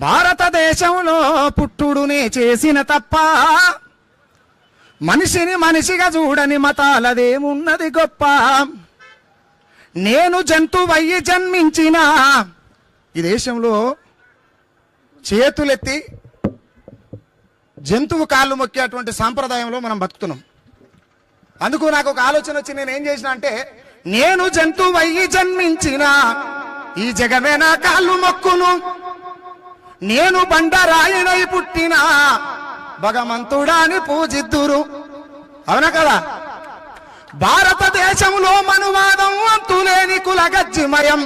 భారతదేశంలో పుట్టుడునే చేసిన తప్ప మనిషిని మనిషిగా చూడని మతాలదేమున్నది గొప్ప. నేను జంతువయ్యి జన్మించిన ఈ దేశంలో చేతులెత్తి జంతువు కాళ్ళు మొక్కేటువంటి సాంప్రదాయంలో మనం బతుకుతున్నాం. అందుకు నాకు ఒక ఆలోచన వచ్చి నేను ఏం చేసిన అంటే, నేను జంతువయ్యి జన్మించిన ఈ జగమే నా కాళ్ళు మొక్కును, నేను బండరాయినై పుట్టిన భగవంతుడాని పూజిద్దురు. అవునా కదా? భారతదేశంలో మనువాదం అంతులేని కులగజ్జిమయం,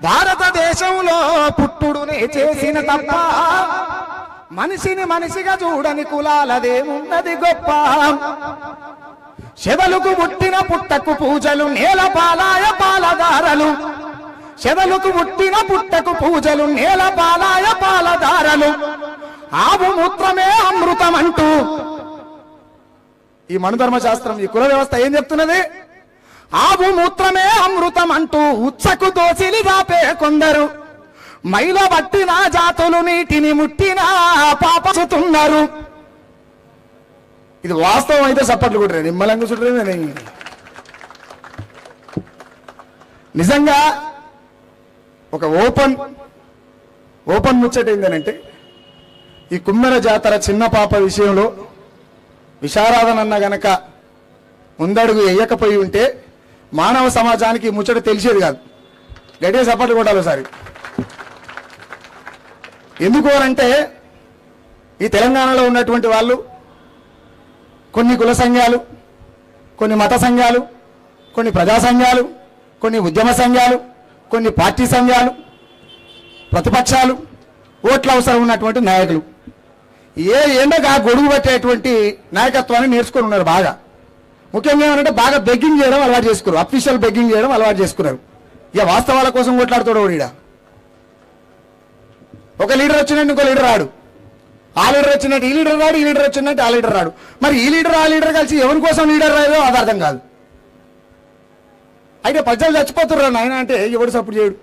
భారతదేశంలో పుట్టుడునే చేసిన తప్ప మనిషిని మనిషిగా చూడని కులాలదేమున్నది గొప్ప. శెదలుకు పుట్టిన పుట్టకు పూజలు, నేల పాలాయ పాలదారలు, శెదలుకు పుట్టిన పుట్టకు పూజలు, నేల పాలాయ పాలదారలు, ఆవు మూత్రమే అమృతం అంటూ ఈ మనుధర్మ శాస్త్రం, ఈ కుల వ్యవస్థ ఏం చెప్తున్నది? ఆవు మూత్రమే అమృతం అంటూ ఉచ్చకు దోసిలి దాపే కొందరు, మైల పట్టిన జాతులు నీటిని ముట్టిన పాపచుతున్నారు. ఇది వాస్తవం అయితే సప్పట్లు కూడా నిమ్మలంగా చుట్టూ. నిజంగా ఒక ఓపెన్ ముచ్చట ఏంటంటే, ఈ కుమ్మెర జాతర చిన్న పాప విషయంలో విశారాధనన్న గనక ముందడుగు వేయకపోయి ఉంటే మానవ సమాజానికి ముచ్చట తెలిసేది కాదు. గట్టిగా సపోర్ట్ కొట్టాలి ఒకసారి. ఎందుకు అంటే, ఈ తెలంగాణలో ఉన్నటువంటి వాళ్ళు కొన్ని కుల సంఘాలు, కొన్ని మత సంఘాలు, కొన్ని ప్రజా సంఘాలు, కొన్ని ఉద్యమ సంఘాలు, కొన్ని పార్టీ సంఘాలు, ప్రతిపక్షాలు, ఓట్ల అవసరం ఉన్నటువంటి నాయకులు ఎండగా గొడుగు పెట్టేటువంటి నాయకత్వాన్ని నేర్చుకుని ఉన్నారు. బాగా ముఖ్యంగా ఏమంటే బాగా బెగ్గింగ్ చేయడం అలవాటు చేసుకున్నారు, అఫీషియల్ బెగ్గింగ్ చేయడం అలవాటు చేసుకున్నారు. ఇక వాస్తవాల కోసం కొట్లాడుతాడు ఈడ. ఒక లీడర్ వచ్చినట్టు ఇంకో లీడర్ రాడు, ఆ లీడర్ వచ్చినట్టు ఈ లీడర్ రాడు, ఈ లీడర్ వచ్చినట్టు ఆ లీడర్ రాడు. మరి ఈ లీడర్ ఆ లీడర్ కలిసి ఎవరి కోసం లీడర్ రాదో అది అర్థం కాదు. అయితే ప్రజలు చచ్చిపోతున్నారు నాయన అంటే ఎవడు సపోర్ట్ చేయడు.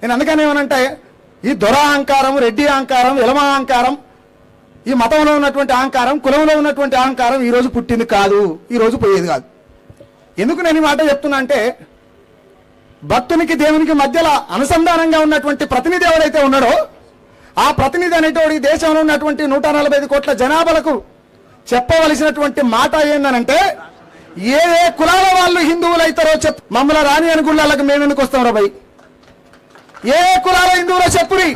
నేను అందుకని ఏమనంటే, ఈ దొర అహంకారం, రెడ్డి అహంకారం, ఎలమ అహంకారం, ఈ మతంలో ఉన్నటువంటి అహంకారం, కులంలో ఉన్నటువంటి అహంకారం ఈ రోజు పుట్టింది కాదు, ఈ రోజు పోయేది కాదు. ఎందుకు నేను ఈ మాట చెప్తున్నా అంటే, భక్తునికి దేవునికి మధ్యలో అనుసంధానంగా ఉన్నటువంటి ప్రతినిధి ఎవరైతే ఉన్నాడో, ఆ ప్రతినిధి అనేటోడు ఈ దేశంలో ఉన్నటువంటి 145 కోట్ల జనాభాలకు చెప్పవలసినటువంటి మాట ఏందనంటే, ఏ ఏ కులాల వాళ్ళు హిందువులు అవుతారో మమ్మల్ని రాని అనుకుళ్ళకి మేము ఎందుకు వస్తాం రా భయ్? ఏ కులాల హిందువులో చెప్పురి.